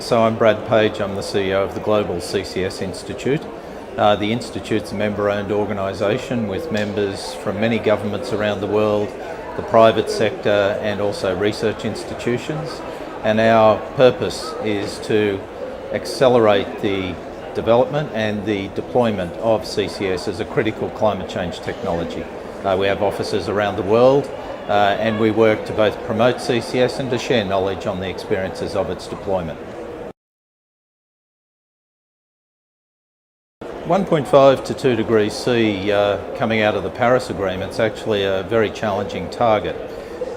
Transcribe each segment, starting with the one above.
So I'm Brad Page, I'm the CEO of the Global CCS Institute. The Institute's a member-owned organisation with members from many governments around the world, the private sector and also research institutions. And our purpose is to accelerate the development and the deployment of CCS as a critical climate change technology. We have offices around the world and we work to both promote CCS and to share knowledge on the experiences of its deployment. 1.5 to 2 degrees C coming out of the Paris Agreement is actually a very challenging target.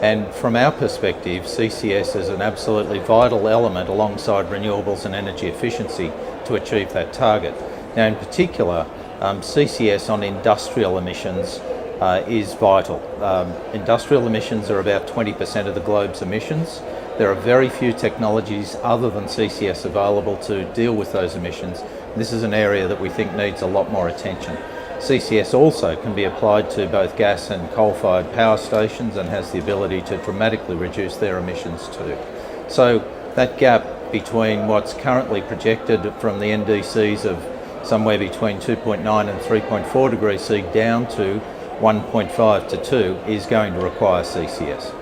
And from our perspective, CCS is an absolutely vital element alongside renewables and energy efficiency to achieve that target. Now in particular, CCS on industrial emissions is vital. Industrial emissions are about 20% of the globe's emissions. There are very few technologies other than CCS available to deal with those emissions. This is an area that we think needs a lot more attention. CCS also can be applied to both gas and coal-fired power stations and has the ability to dramatically reduce their emissions too. So that gap between what's currently projected from the NDCs of somewhere between 2.9 and 3.4 degrees C down to 1.5 to 2 is going to require CCS.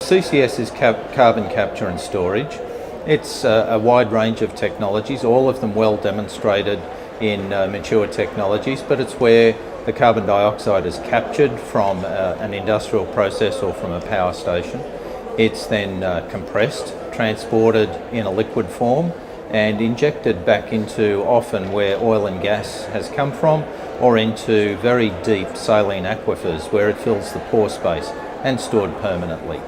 CCS is carbon capture and storage. It's a wide range of technologies, all of them well demonstrated in mature technologies, but it's where the carbon dioxide is captured from an industrial process or from a power station. It's then compressed, transported in a liquid form and injected back into often where oil and gas has come from or into very deep saline aquifers where it fills the pore space and stored permanently.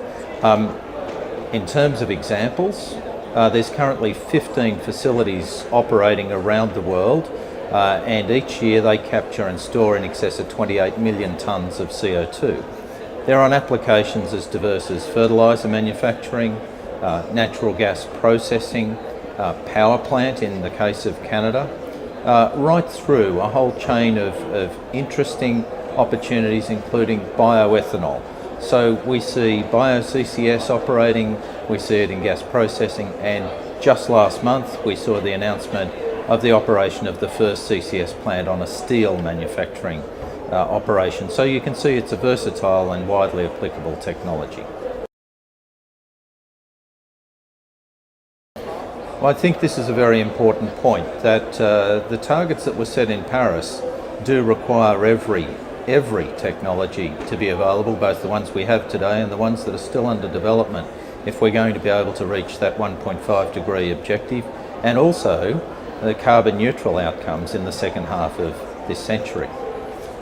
In terms of examples, there's currently 15 facilities operating around the world and each year they capture and store in excess of 28 million tonnes of CO2. They're on applications as diverse as fertiliser manufacturing, natural gas processing, power plant in the case of Canada, right through a whole chain of interesting opportunities including bioethanol. So we see bio-CCS operating, we see it in gas processing, and just last month we saw the announcement of the operation of the first CCS plant on a steel manufacturing operation. So you can see it's a versatile and widely applicable technology. Well, I think this is a very important point, that the targets that were set in Paris do require every technology to be available, both the ones we have today and the ones that are still under development, if we're going to be able to reach that 1.5 degree objective and also the carbon neutral outcomes in the second half of this century.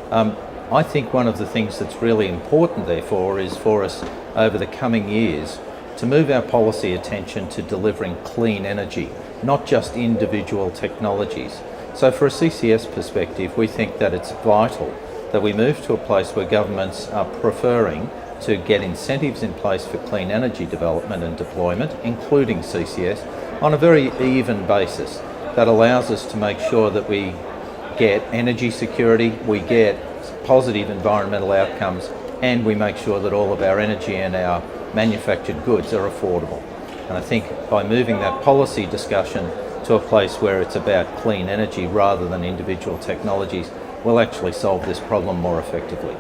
I think one of the things that's really important therefore is for us over the coming years to move our policy attention to delivering clean energy, not just individual technologies. So for a CCS perspective, we think that it's vital that we move to a place where governments are preferring to get incentives in place for clean energy development and deployment, including CCS, on a very even basis. That allows us to make sure that we get energy security, we get positive environmental outcomes, and we make sure that all of our energy and our manufactured goods are affordable. And I think by moving that policy discussion to a place where it's about clean energy rather than individual technologies, will actually solve this problem more effectively.